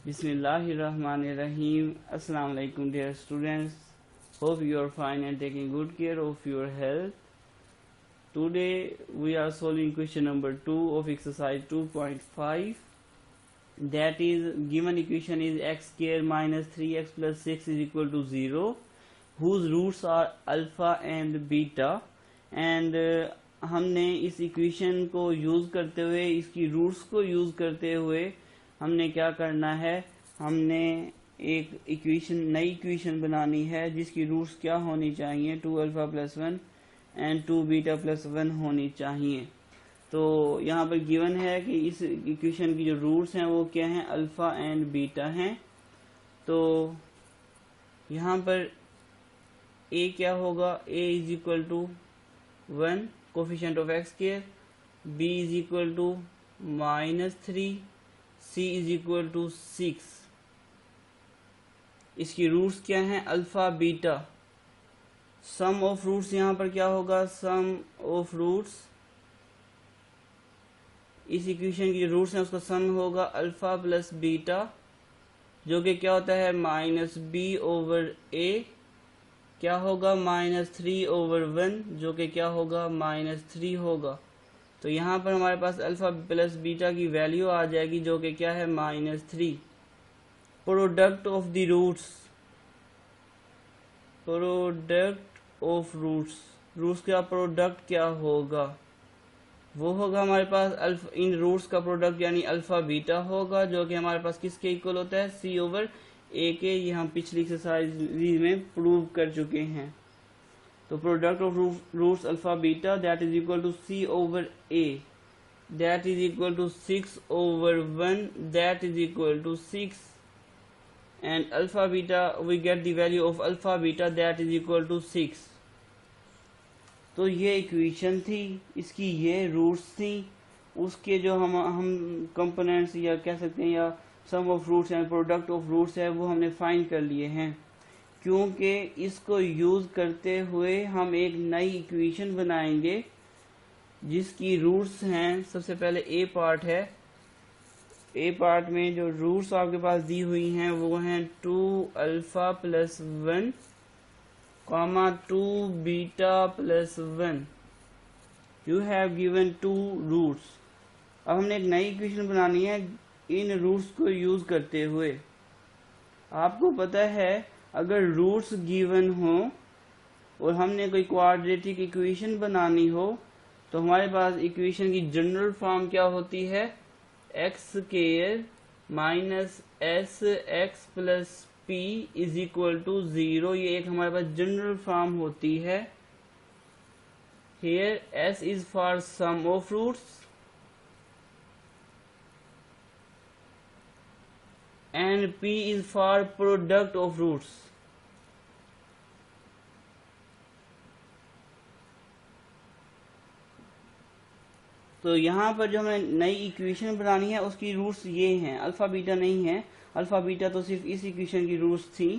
Bismillahirrahmanirrahim. Assalamu alaikum dear students. Hope you are fine and taking good care of your health. Today we are solving question number 2 of exercise 2.5. That is, given equation is x square minus 3x plus 6 is equal to 0, whose roots are alpha and beta. And हमने इस equation को use करते हुए, इसकी roots को use करते हुए हमने क्या करना है, हमने एक इक्वेशन, नई इक्वेशन बनानी है जिसकी रूट्स क्या होनी चाहिए, 2 alpha plus 1 and 2 beta plus 1 होनी चाहिए। तो यहाँ पर गिवन है कि इस इक्वेशन की जो रूट्स हैं वो क्या हैं, अल्फा एंड बीटा हैं। तो यहाँ पर a क्या होगा, a is equal to 1 coefficient of x square, b is equal to -3, c is equal to 6। इसकी रूट्स क्या हैं, alpha beta. Sum of roots यहाँ पर क्या होगा, सम ऑफ रूट्स, इस इक्वेशन की जो रूट्स हैं उसका सम होगा अल्फा प्लस बीटा, जो कि क्या होता है -b ओवर a, क्या होगा -3 ओवर 1, जो कि क्या होगा -3 होगा। तो यहाँ पर हमारे पास अल्फा प्लस बीटा की वैल्यू आ जाएगी जो कि क्या है -3। Product of the roots, product of roots, roots का प्रोडक्ट क्या होगा, वो होगा हमारे पास अल्फा, इन रूट्स का प्रोडक्ट यानी अल्फा बीटा होगा, जो कि हमारे पास किसके इक्वल होता है, c ओवर a के। ये हम पिछली एक्सरसाइज में प्रूव कर चुके हैं। तो product of roots alpha beta that is equal to c over a, that is equal to 6 over 1, that is equal to 6, and alpha beta we get the value of alpha beta that is equal to 6। तो ये equation थी, इसकी ये roots थी, उसके जो हम components या कह सकते हैं या sum of roots and product of roots है वो हमने फाइंड कर लिए हैं। क्योंकि इसको यूज़ करते हुए हम एक नई इक्वेशन बनाएंगे जिसकी रूट्स हैं, सबसे पहले ए पार्ट है, ए पार्ट में जो रूट्स आपके पास दी हुई हैं वो हैं 2 alpha plus 1 comma 2 beta plus 1। You have given 2 roots. अब हमने एक नई इक्वेशन बनानी है इन रूट्स को यूज़ करते हुए। आपको पता है अगर रूट्स गिवन हो और हमने कोई क्वाड्रेटिक इक्वेशन बनानी हो तो हमारे पास इक्वेशन की जनरल फॉर्म क्या होती है, x square minus s x plus p is equal to 0। ये एक हमारे पास जनरल फॉर्म होती है। Here s is for sum of roots and p is for product of roots। तो यहाँ पर जो हमें नई इक्वेशन बनानी है उसकी रूट्स ये हैं, अल्फा बीटा नहीं है। अल्फा बीटा तो सिर्फ इस इक्वेशन की रूट्स थी।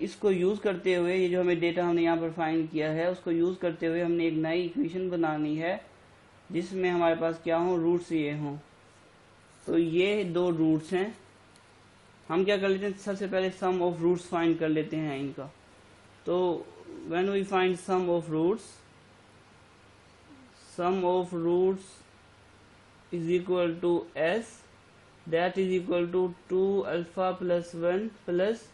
इसको यूज़ करते हुए, ये जो हमें डेटा हमने यहाँ पर फाइंड किया है उसको यूज़ करते हुए हमने एक नई इक्वेशन बनानी है जिसमें हमारे पास क्या हों, रूट्स ये हों। तो ये 2 रूट्स हैं। हम क्या कर लेते हैं, सबसे पहले सम ऑफ रूट्स फाइंड कर लेते हैं इनका। तो when we find sum of roots, sum of roots is equal to s, that is equal to 2 alpha plus 1 plus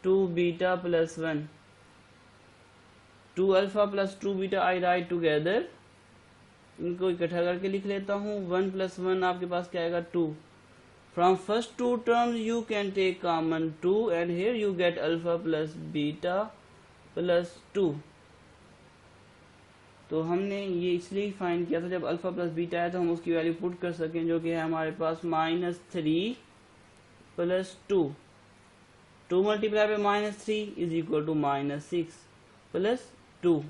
2 beta plus 1। 2 alpha plus 2 beta I write together, इनको इकट्ठा करके लिख लेता हूँ। 1 प्लस 1 आपके पास क्या आएगा, 2। From first 2 terms you can take common 2 and here you get alpha plus beta plus 2। तो हमने ये इसलिए फाइंड किया था जब अल्फा प्लस बीटा आया तो हम उसकी वैल्यू पुट कर सकें, जो कि है हमारे पास -3 plus 2। 2 multiply by -3 is equal to -6 plus 2,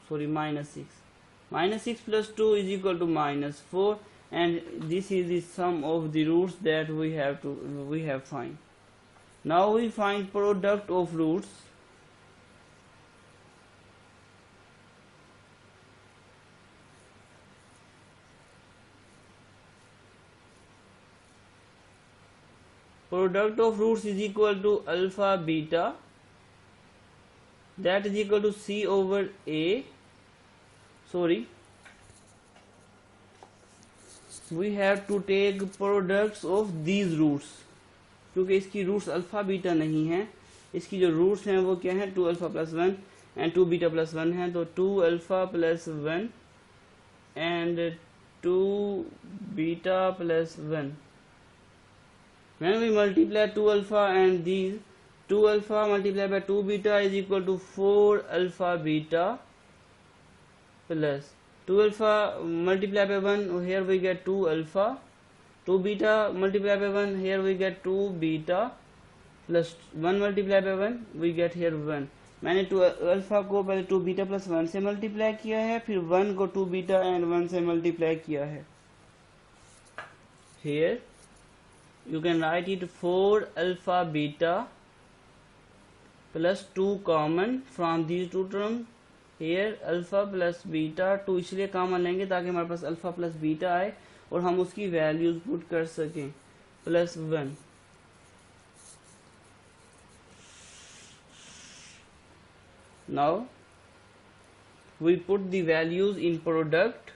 sorry -6, -6 plus 2 is equal to -4, and this is the sum of the roots that we have find. Now we find product of roots. product of roots is equal to alpha beta, that is equal to c over a. Sorry, we have to take products of these roots, क्योंकि इसकी roots alpha beta नहीं है, इसकी जो roots हैं वो क्या है, 2 alpha plus 1 and 2 beta plus 1 है, तो 2 alpha plus 1 and 2 beta plus 1. When we multiply 2 alpha and these, 2 alpha multiplied by 2 beta is equal to 4 alpha beta plus 2 alpha multiplied by 1, here we get 2 alpha, 2 beta multiplied by 1, here we get 2 beta plus 1 multiplied by 1, we get here 1. मैंने 2 alpha को पहले 2 beta plus 1 से multiply किया है, फिर 1 को 2 beta and 1 से multiply किया है. Here you can write it 4 alpha beta plus 2 common from these two terms. Here alpha plus beta 2 इसलिए कॉमन लेंगे ताकि हमारे पास अल्फा प्लस बीटा आए और हम उसकी वैल्यूज पुट कर सकें, plus 1. Now we put the values in product.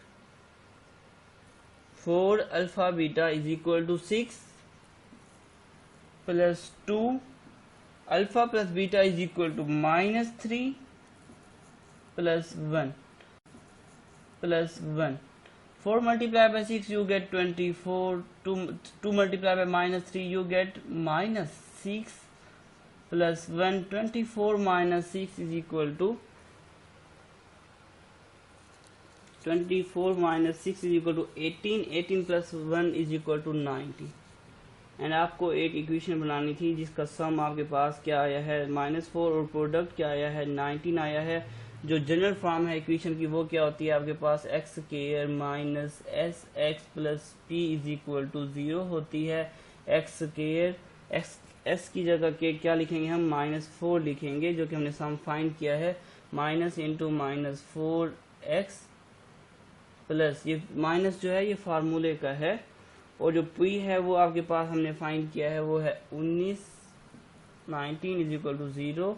4 alpha beta is equal to 6 plus 2 alpha plus beta is equal to minus 3 plus 1 plus 1. 4 multiplied by 6 you get 24, 2 multiplied by minus 3 you get minus 6 plus 1, 24 minus 6 is equal to 24 minus 6 is equal to 18, 18 plus 1 is equal to 90. And आपको एक equation बनानी थी जिसका सम आपके पास क्या आया है -4 और प्रोडक्ट क्या आया है 19 आया है. जो जनरल फॉर्म है इक्वेशन की वो क्या होती है, आपके पास x square minus s x plus p is equal to 0 होती है. एक्स स्क्वायर एक्स एस की जगह के क्या लिखेंगे हम, -4 लिखेंगे, जो कि हमने सम फाइंड किया है, minus into minus 4x plus ये माइनस जो है ये फार्मूले का है, और जो p है वो आपके पास हमने फाइंड किया है वो है 19 is equal to 0,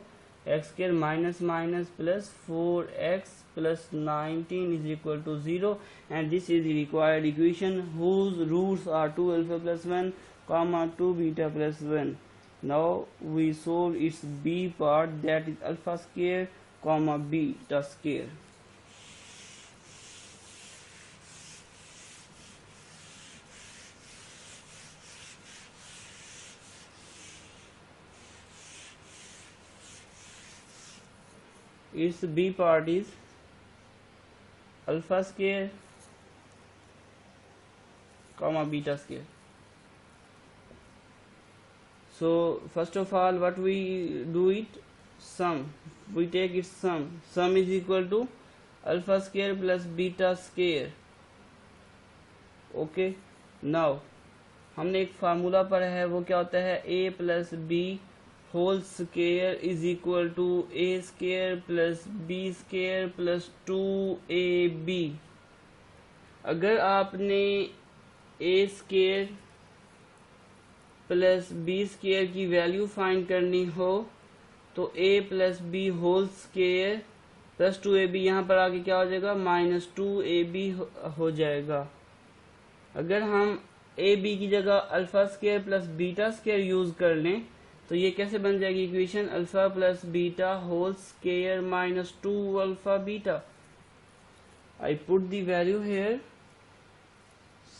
x square minus minus plus 4x plus 19 is equal to 0, and this is the required equation whose roots are 2 alpha plus 1 comma 2 beta plus 1. Now we solve its b part, that is alpha square comma beta square. Its b part is alpha square comma beta square. So first of all what we do it, sum, we take its sum, sum is equal to alpha square plus beta square. Okay, now हमने एक formula पढ़ा है वो क्या होता है, a plus b whole square is equal to a square plus b square plus 2ab. अगर आपने a square plus b square की वैल्यू फाइंड करनी हो तो a plus b whole square plus 2ab, यहाँ पर आगे क्या हो जाएगा, -2ab हो जाएगा. अगर हम ए बी की जगह alpha square plus beta square use कर लें तो ये कैसे बन जाएगी equation, alpha plus beta whole square minus 2 alpha beta. I put the value here,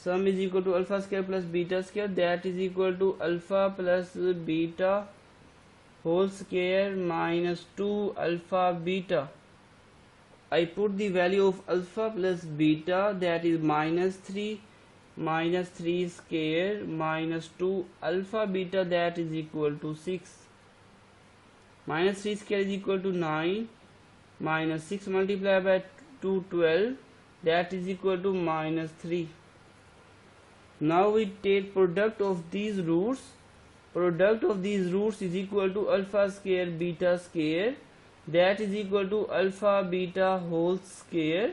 sum is equal to alpha square plus beta square, that is equal to alpha plus beta whole square minus 2 alpha beta. I put the value of alpha plus beta, that is minus 3 square minus 2 alpha beta, that is equal to 6. Minus 3 square is equal to 9, minus 6 multiplied by 2 12, that is equal to -3. Now we take product of these roots. Product of these roots is equal to alpha square beta square, that is equal to alpha beta whole square.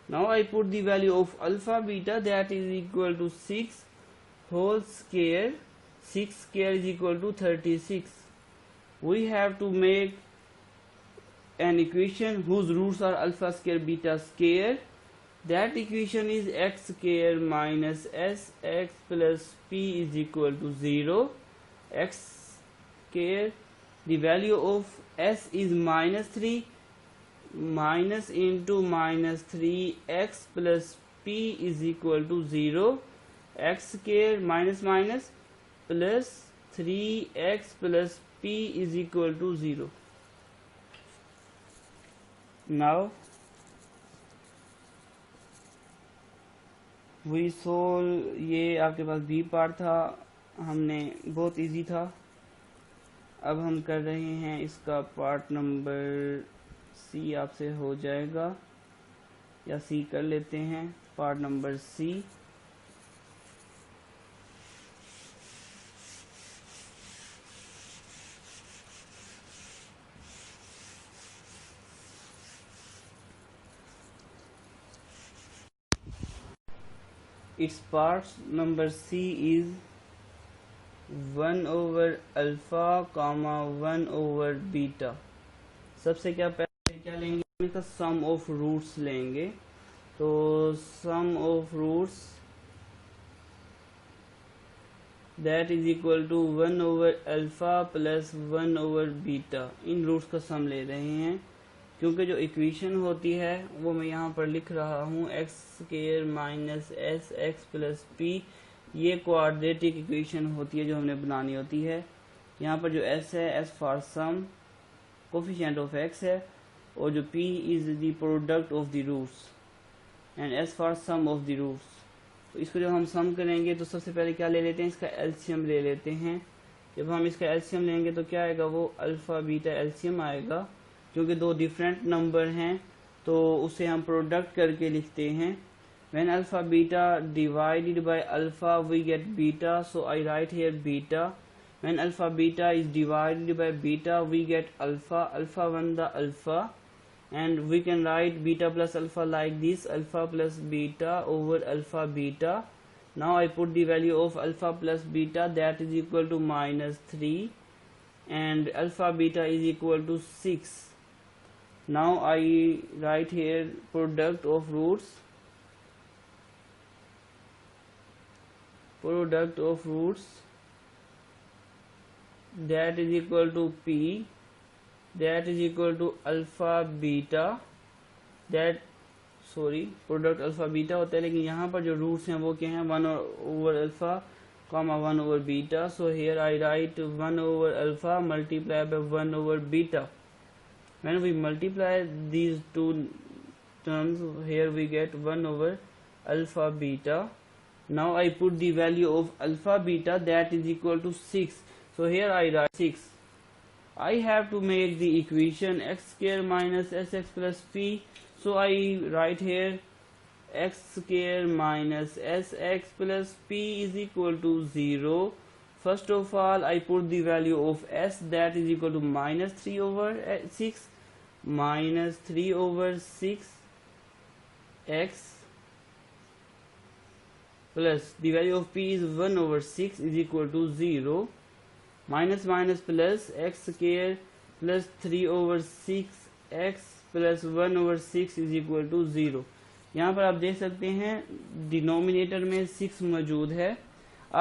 Now I put the value of alpha beta, that is equal to 6 whole square 6 square is equal to 36. We have to make an equation whose roots are alpha square beta square. That equation is x square minus sx plus p is equal to 0. X square, the value of s is minus 3, minus into minus 3x plus p is equal to 0. X square minus minus plus 3x plus p is equal to 0. Now we solve, ये आपके पास B part था, हमने बहुत easy था। अब हम कर रहे हैं इसका पार्ट नंबर सी, आपसे हो जाएगा या सी कर लेते हैं। Part number C, its part number C is 1 over alpha comma 1 over beta. सबसे क्या पहले क्या लेंगे, इसका सम ऑफ रूट्स लेंगे। तो sum of roots that is equal to 1 over alpha plus 1 over beta. इन रूट्स का सम ले रहे हैं, क्योंकि जो इक्वेशन होती है वो मैं यहाँ पर लिख रहा हूँ x square minus s x plus P. ये क्वाड्रेटिक इक्वेशन होती है जो हमने बनानी होती है। यहाँ पर जो एस है, s for sum coefficient of x है, और जो p is the product of the roots and s for sum of the roots. तो इसको जब हम सम करेंगे तो सबसे पहले क्या ले लेते हैं, इसका एलसीएम ले लेते हैं। जब हम इसका एलसीएम लेंगे तो क्या आएगा, वो अल्फा बीटा एलसीएम आएगा। क्योंकि दो डिफरेंट नंबर हैं तो उसे हम प्रोडक्ट करके लिखते हैं। When alpha beta divided by alpha we get beta, so I write here beta. When alpha beta is divided by beta we get alpha, alpha one the alpha, and we can write beta plus alpha like this, alpha plus beta over alpha beta. Now I put the value of alpha plus beta that is equal to -3 and alpha beta is equal to 6. Now I write here product of roots, that is equal to p, that is equal to alpha beta, product alpha beta होता है, लेकिन यहाँ पर जो roots हैं वो क्या हैं, 1 over alpha comma 1 over beta. So here I write 1 over alpha multiplied by 1 over beta. When we multiply these two terms, here we get 1 over alpha beta. Now I put the value of alpha beta that is equal to 6. So here I write 6. I have to make the equation x square minus sx plus p. So I write here x square minus sx plus p is equal to 0. First of all, I put the value of s that is equal to -3 over 6, -3 over 6 x plus the value of p is 1 over 6 is equal to 0, minus minus plus x square plus 3 over 6 x plus 1 over 6 is equal to 0. यहाँ पर आप देख सकते हैं denominator में 6 मौजूद है।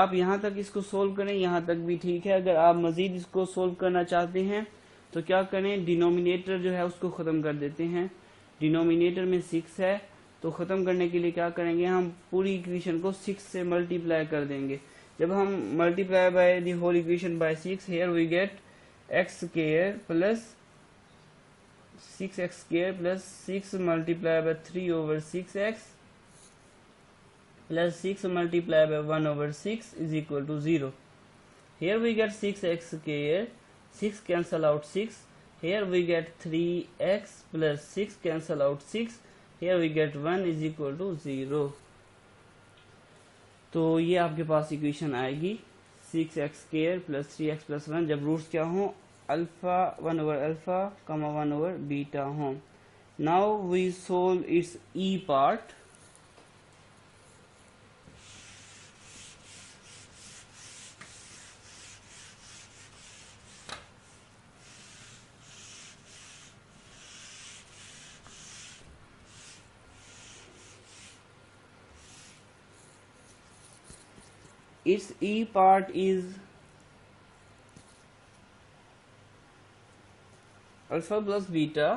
आप यहाँ तक इसको सोल्व करें, यहाँ तक भी ठीक है। अगर आप मजीद इसको सोल्व करना चाहते हैं तो क्या करें, डिनोमिनेटर जो है उसको ख़त्म कर देते हैं। डिनोमिनेटर में 6 है तो ख़त्म करने के लिए क्या करेंगे, हम पूरी इक्वेशन को 6 से मल्टीप्लाई कर देंगे। जब हम multiply by the whole equation by 6, here we get x square plus 6x square plus 6 multiplied by 3 over 6x plus 6 multiplied by 1 over 6 is equal to 0. Here we get 6x square, 6 cancel out 6. Here we get 3x plus 6 cancel out 6. Here we get 1 is equal to 0. तो ये आपके पास equation आएगी 6x square plus 3x plus 1 जब roots क्या हों, alpha 1 over alpha comma 1 over beta हों। Now we solve its e part. its e part is alpha plus beta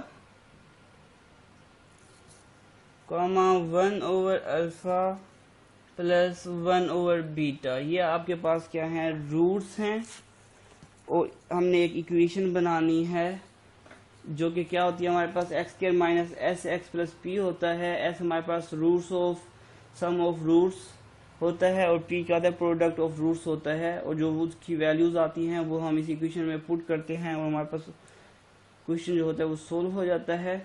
comma 1 over alpha plus 1 over beta. ये आपके पास क्या है, roots हैं और हमने एक इक्वेशन बनानी है जो कि क्या होती है हमारे पास x square minus s x plus p होता है। एस हमारे पास roots of sum of roots होता है और पी क्या होता है, प्रोडक्ट ऑफ रूट्स होता है। और जो उसकी वैल्यूज आती हैं वो हम इस इक्वेशन में पुट करते हैं और हमारे पास क्वेश्चन जो होता है वो सोल्व हो जाता है।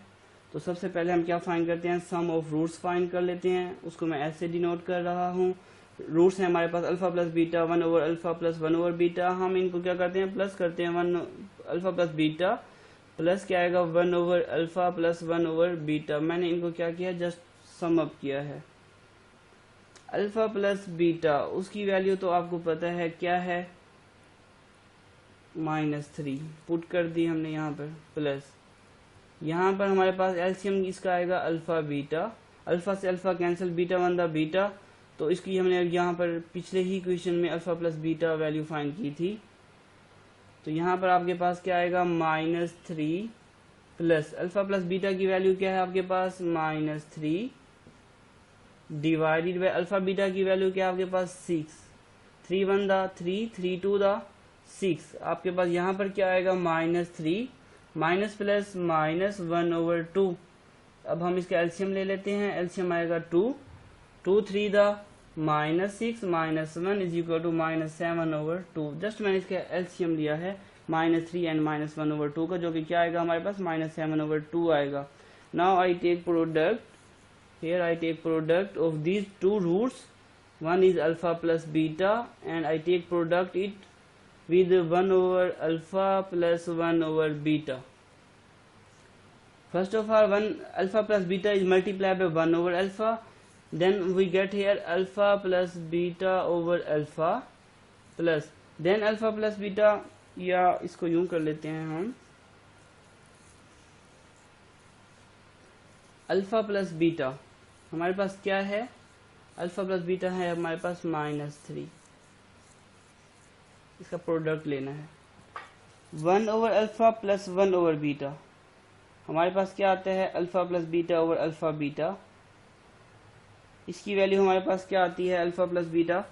तो सबसे पहले हम क्या फाइंड करते हैं, सम ऑफ रूट्स फाइंड कर लेते हैं। उसको मैं ऐसे डिनोट कर रहा हूँ। रूट्स है हमारे पास alpha plus beta 1 over alpha plus 1 over beta. हम इनको क्या करते हैं, प्लस करते हैं 1 अल्फा प्लस बीटा प्लस क्या आएगा 1 over alpha plus 1 over beta. मैंने इनको क्या किया, जस्ट सम अप किया है। अल्फा प्लस बीटा उसकी वैल्यू तो आपको पता है क्या है, -3 पुट कर दी हमने यहाँ पर, प्लस यहाँ पर हमारे पास एलसीएम इसका आएगा अल्फा बीटा। अल्फा से अल्फा कैंसिल, बीटा 1 दा बीटा। तो इसकी हमने यहाँ पर पिछले ही क्वेश्चन में alpha plus beta value find की थी। तो यहाँ पर आपके पास क्या आएगा, -3 प्लस अल्फा प्लस बीटा की वैल्यू क्या है आपके पास, -3 डिवाइडेड बाय अल्फा बीटा की वैल्यू क्या है आपके पास 6। 3 1 दा 3, 3 2 दा 6। आपके पास यहाँ पर क्या आएगा, -3 माइनस प्लस माइनस 1 ओवर 2। अब हम इसका एलसीएम ले लेते हैं। एलसीएम आएगा 2 2 3 दा -6 minus 1 is equal to -7 over 2। Just मैंने इसका एलसीएम लिया है -3 एंड -1 ओवर 2 का, जो कि क्या आएगा हमारे पास -7 ओवर 2 आएगा। Now I tech product, here I take product of these two roots, one is alpha plus beta and I take product it with 1 over alpha plus 1 over beta. First of all, 1 alpha plus beta is multiplied by 1 over alpha, then we get here alpha plus beta over alpha plus then alpha plus beta, या इसको यूं कर लेते हैं हम, alpha plus beta हमारे पास क्या है, अल्फा प्लस बीटा है हमारे पास -3। इसका प्रोडक्ट लेना है। 1 over alpha plus 1 over beta हमारे पास क्या आता है, alpha plus beta over alpha beta. इसकी वैल्यू हमारे पास क्या आती है, alpha plus beta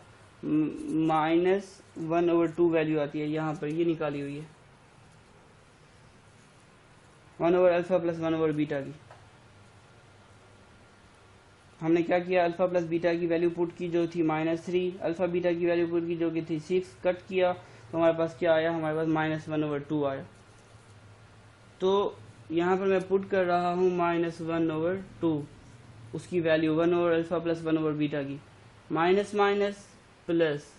-1 over 2 value आती है, यहाँ पर ये निकाली हुई है 1 over alpha plus 1 over beta की। हमने क्या किया, अल्फा प्लस बीटा की वैल्यू पुट की जो थी -3, अल्फा बीटा की वैल्यू पुट की जो कि थी 6, कट किया तो हमारे पास क्या आया, हमारे पास -1 ओवर 2 आया। तो यहाँ पर मैं पुट कर रहा हूँ -1 ओवर 2, उसकी value 1 over alpha plus 1 over beta की, minus minus plus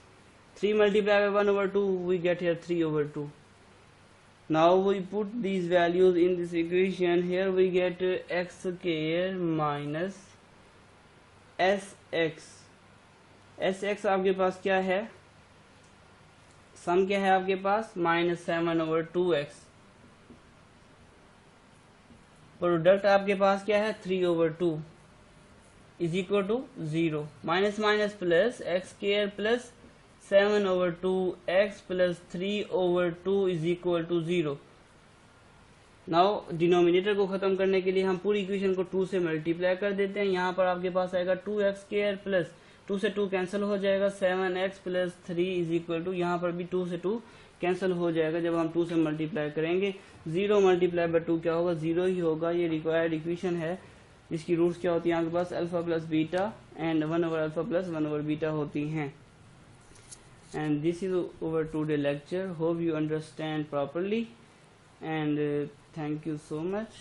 3 multiply by 1 over 2 we get here 3 over 2। Now we put these values in this equation. Here we get x square minus sx आपके पास क्या है, सम क्या है आपके पास -7 over 2x। Product आपके पास क्या है 3 over 2 is equal to 0। Minus minus plus x square plus 7 over 2 x plus 3 over 2 is equal to 0। Now denominator को खत्म करने के लिए हम पूरी इक्वेशन को 2 से मल्टीप्लाई कर देते हैं। यहाँ पर आपके पास आएगा 2x स्क्वायर प्लस 2 से 2 कैंसिल हो जाएगा, 7x plus 3 is equal to, यहाँ पर भी 2 से 2 कैंसिल हो जाएगा जब हम 2 से मल्टीप्लाई करेंगे। 0 मल्टीप्लाई बाय 2 क्या होगा, 0 ही होगा। ये रिक्वायर्ड इक्वेशन है जिसकी रूट्स क्या होती है आपके पास, alpha plus beta and 1 over alpha plus 1 over beta होती हैं। And this is our today lecture. Hope you understand properly and thank you so much.